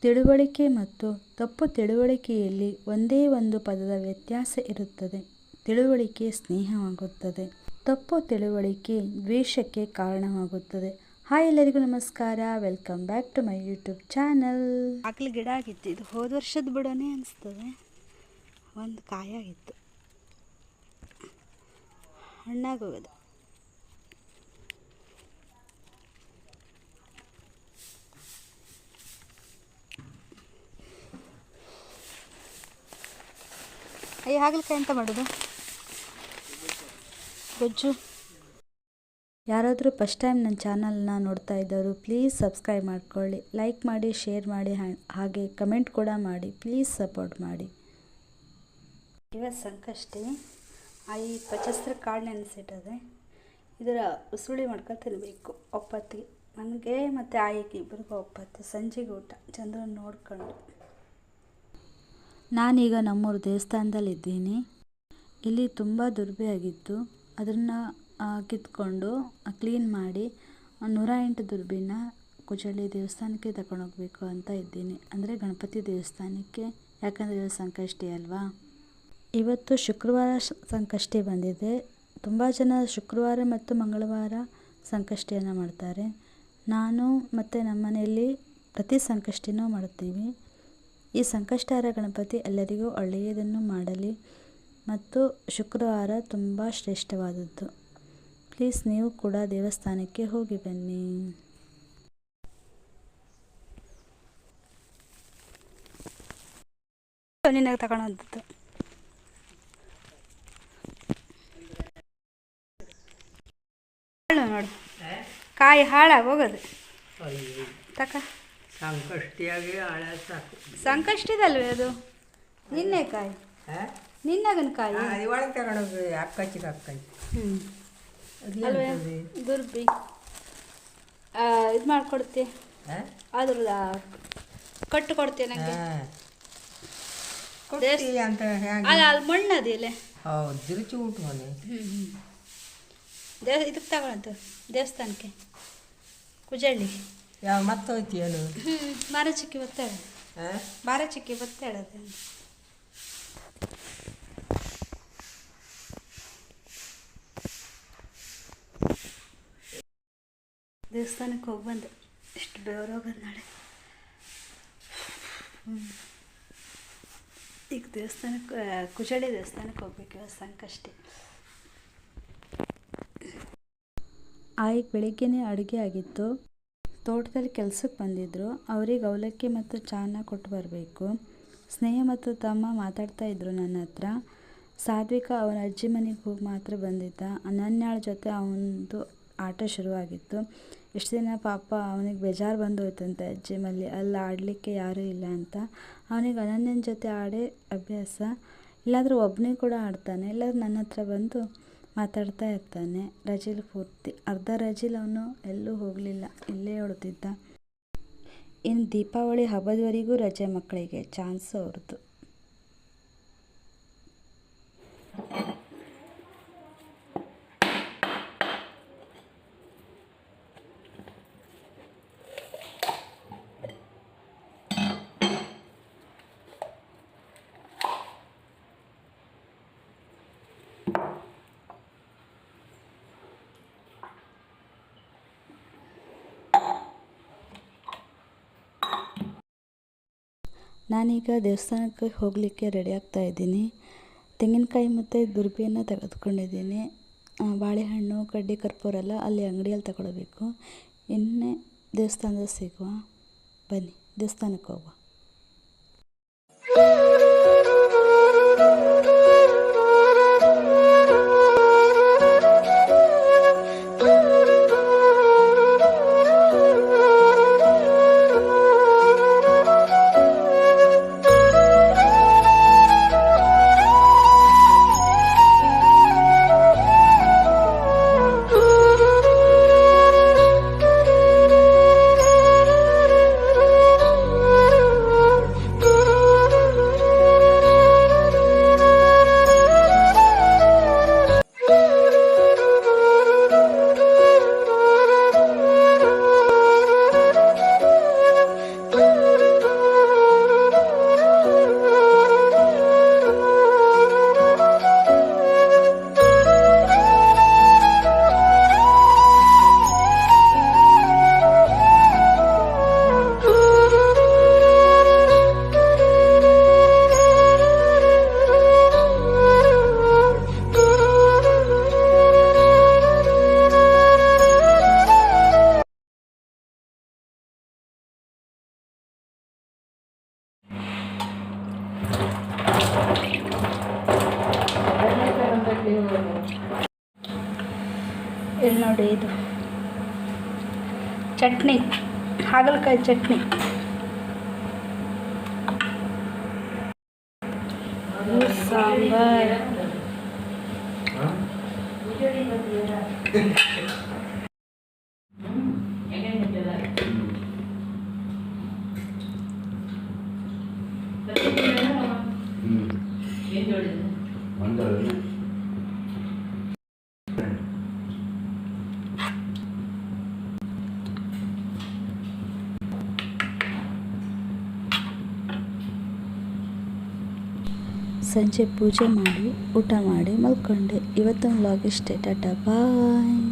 ತಿಳುವಳಿಕೆ ಮತ್ತು ತಪ್ಪು ತಿಳುವಳಿಕೆಯಲ್ಲಿ ಒಂದೇ ಒಂದು ಪದದ ವ್ಯತ್ಯಾಸ ಇರುತ್ತದೆ. ತಿಳುವಳಿಕೆ ಸ್ನೇಹವಾಗುತ್ತದೆ, ತಪ್ಪು ತಿಳುವಳಿಕೆ ದ್ವೇಷಕ್ಕೆ ಕಾರಣವಾಗುತ್ತದೆ. ಹಾಯ್ ಎಲ್ಲರಿಗೂ ನಮಸ್ಕಾರ, welcome back to my YouTube channel. ಆಕಳು ಗಿಡ ಆಗಿತ್ತು, ಇದು ಹೋದ ವರ್ಷದ ಬುಡನೇ ಅನಿಸ್ತದೆ. ಒಂದು ಕಾಯಾಗಿತ್ತು, ಹಣ್ಣಾಗೋಗೋದು. ಅಯ್ಯ ಹಾಗಲಕಾಯಿ ಎಂತ ಮಾಡೋದು? ಗೊಜ್ಜು. ಯಾರಾದರೂ ಫಸ್ಟ್ ಟೈಮ್ ನನ್ನ ಚಾನಲ್ನ ನೋಡ್ತಾ ಇದ್ದವರು ಪ್ಲೀಸ್ ಸಬ್ಸ್ಕ್ರೈಬ್ ಮಾಡ್ಕೊಳ್ಳಿ, ಲೈಕ್ ಮಾಡಿ, ಶೇರ್ ಮಾಡಿ, ಹಾಗೆ ಕಮೆಂಟ್ ಕೂಡ ಮಾಡಿ. ಪ್ಲೀಸ್ ಸಪೋರ್ಟ್ ಮಾಡಿ. ಇವತ್ತು ಸಂಕಷ್ಟಿ. ಈ ಪಚಸ್ತ್ರ ಕಾಳು ನೆನೆಸಿಟ್ಟದೆ, ಇದರ ಉಸುಳಿ ಮಾಡ್ಕೊಂಡು ತಿನ್ನಬೇಕು ಒಪ್ಪತ್ತಿಗೆ. ನನಗೆ ಮತ್ತು ಆಯಿಗೆ ಇಬ್ಬರಿಗೂ ಒಪ್ಪತ್ತು, ಸಂಜೆಗೆ ಊಟ. ಚಂದ್ರನ ನೋಡ್ಕೊಂಡು. ನಾನೀಗ ನಮ್ಮೂರು ದೇವಸ್ಥಾನದಲ್ಲಿದ್ದೀನಿ. ಇಲ್ಲಿ ತುಂಬ ದುರ್ಬೆ ಆಗಿತ್ತು, ಅದನ್ನು ಕಿತ್ಕೊಂಡು ಕ್ಲೀನ್ ಮಾಡಿ 108 ದುರ್ಬಿನ ಕುಚಳ್ಳಿ ದೇವಸ್ಥಾನಕ್ಕೆ ತಗೊಂಡೋಗ್ಬೇಕು ಅಂತ ಇದ್ದೀನಿ, ಅಂದರೆ ಗಣಪತಿ ದೇವಸ್ಥಾನಕ್ಕೆ. ಯಾಕಂದರೆ ಇವತ್ತು ಸಂಕಷ್ಟಿ ಅಲ್ವಾ. ಇವತ್ತು ಶುಕ್ರವಾರ ಸಂಕಷ್ಟಿ ಬಂದಿದೆ. ತುಂಬ ಜನ ಶುಕ್ರವಾರ ಮತ್ತು ಮಂಗಳವಾರ ಸಂಕಷ್ಟಿಯನ್ನು ಮಾಡ್ತಾರೆ. ನಾನು ಮತ್ತು ನಮ್ಮ ಮನೆಯಲ್ಲಿ ಪ್ರತಿ ಸಂಕಷ್ಟಿನೂ ಮಾಡ್ತೀವಿ. ಈ ಸಂಕಷ್ಟಹಾರ ಗಣಪತಿ ಎಲ್ಲರಿಗೂ ಒಳ್ಳೆಯದನ್ನು ಮಾಡಲಿ ಮತ್ತು ಶುಕ್ರವಾರ ತುಂಬ ಶ್ರೇಷ್ಠವಾದದ್ದು. ಪ್ಲೀಸ್ ನೀವು ಕೂಡ ದೇವಸ್ಥಾನಕ್ಕೆ ಹೋಗಿ ಬನ್ನಿ. ನಿನಗೆ ತಗೊಳೋದು ನೋಡು, ಕಾಯಿ ಹಾಳಾಗಿ ಹೋಗೋದು. ತಕ ಸಂಕಷ್ಟಿಯಾಗಿ ಹಳೆ ಸಾಕು. ಸಂಕಷ್ಟಿದಲ್ವೇ ಅದು? ನಿನ್ನೆ ಕಾಯಿ, ನಿನ್ನಗನ ಕಾಯಿ ಒಳಗೆ ತಗೊಂಡೋಗಿ ಅಕ್ಕಚ್ಚಿಗೆ ಅಕ್ಕಚ್ಚಿ. ಅಲ್ವೇ ದುರ್ಬಿ ಇದು ಮಾಡಿಕೊಡ್ತಿ, ಅದ್ರದ ಕಟ್ಟು ಕೊಡ್ತೀಯ ನನಗೆ. ಅಂತ ಅಲ್ಲ ಅಲ್ಲಿ ಮಣ್ಣದಿಲ್ಲ. ಹೌದು, ತಿರುಚಿ ಊಟ ಮನೆ. ಇದಕ್ಕೆ ತಗೊಳಂತು ದೇವಸ್ಥಾನಕ್ಕೆ, ಕುಜಳ್ಳಿ. ಯಾವ ಮತ್ತೆ ಹೋಯ್ತಿ ಏನು? ಬಾರ ಚಿಕ್ಕಿ ಬತ್ತೇಳ, ಬಾರ ಚಿಕ್ಕಿ ಬತ್ತೇಳದೆ. ದೇವಸ್ಥಾನಕ್ಕೆ ಹೋಗಿ ಬಂದೆ, ಎಷ್ಟು ಬೆವರೋಗೋದು ನಾಳೆ. ಈಗ ದೇವಸ್ಥಾನಕ್ಕೆ, ಕುಜಳ್ಳಿ ದೇವಸ್ಥಾನಕ್ಕೆ ಹೋಗ್ಬೇಕು ಇವತ್ತು ಸಂಕಷ್ಟಿ. ಆಯ್ಕೆ ಬೆಳಿಗ್ಗೆನೇ ಅಡುಗೆ ಆಗಿತ್ತು. ತೋಟದಲ್ಲಿ ಕೆಲಸಕ್ಕೆ ಬಂದಿದ್ದರು, ಅವ್ರಿಗೆ ಅವಲಕ್ಕಿ ಮತ್ತು ಚಾನ ಕೊಟ್ಟು ಬರಬೇಕು. ಸ್ನೇಹ ಮತ್ತು ತಮ್ಮ ಮಾತಾಡ್ತಾ ಇದ್ದರು ನನ್ನ ಹತ್ರ. ಸಾತ್ವಿಕ ಅವನ ಅಜ್ಜಿ ಮನೆಗೆ ಹೋಗಿ ಮಾತ್ರ ಬಂದಿದ್ದ. ಅನನ್ಯಾಳ ಜೊತೆ ಅವನದು ಆಟ ಶುರುವಾಗಿತ್ತು. ಎಷ್ಟು ದಿನ ಪಾಪ ಅವನಿಗೆ ಬೇಜಾರು ಬಂದೋಯ್ತಂತೆ ಅಜ್ಜಿ ಮನೆ, ಅಲ್ಲಿ ಆಡಲಿಕ್ಕೆ ಯಾರೂ ಇಲ್ಲ ಅಂತ. ಅವನಿಗೆ ಅನನ್ಯನ ಜೊತೆ ಆಡೇ ಅಭ್ಯಾಸ. ಇಲ್ಲಾದರೂ ಒಬ್ಬನೇ ಕೂಡ ಆಡ್ತಾನೆ, ಇಲ್ಲಾದ್ರೂ ನನ್ನ ಹತ್ರ ಬಂದು ಮಾತಾಡ್ತಾ ಇರ್ತಾನೆ. ರಜೆಲಿ ಪೂರ್ತಿ ಅರ್ಧ ರಜೆಲಿ ಅವನು ಎಲ್ಲೂ ಹೋಗಲಿಲ್ಲ, ಇಲ್ಲೇ ಉಳಿದಿದ್ದ. ಇನ್ನು ದೀಪಾವಳಿ ಹಬ್ಬದವರೆಗೂ ರಜೆ ಮಕ್ಕಳಿಗೆ ಚಾನ್ಸ್ ಅವ್ರದ್ದು. ನಾನೀಗ ದೇವಸ್ಥಾನಕ್ಕೆ ಹೋಗಲಿಕ್ಕೆ ರೆಡಿ ಆಗ್ತಾ ಇದ್ದೀನಿ. ತೆಂಗಿನಕಾಯಿ ಮತ್ತು ದುರ್ಬಿಯನ್ನು ತೆಗೆದುಕೊಂಡಿದ್ದೀನಿ. ಬಾಳೆಹಣ್ಣು, ಕಡ್ಡಿ ಕರ್ಪೂರ ಎಲ್ಲ ಅಲ್ಲಿ ಅಂಗಡಿಯಲ್ಲಿ ತಗೊಳ್ಬೇಕು. ಇನ್ನೇ ದೇವಸ್ಥಾನದಲ್ಲಿ ಸಿಗುವ. ಬನ್ನಿ ದೇವಸ್ಥಾನಕ್ಕೆ ಹೋಗುವ. ಇಲ್ಲಿ ನೋಡಿ, ಇದು ಚಟ್ನಿ, ಹಾಗಲಕಾಯಿ ಚಟ್ನಿ. ಇದು ಸಾಂಬಾರ್. ಸಂಜೆ ಪೂಜೆ ಮಾಡಿ ಊಟ ಮಾಡಿ ಮಲ್ಕೊಂಡೆ. ಇವತ್ತಿನ ವ್ಲಾಗ್ ಇಷ್ಟೇ. ಟಾಟಾ ಬಾಯ್.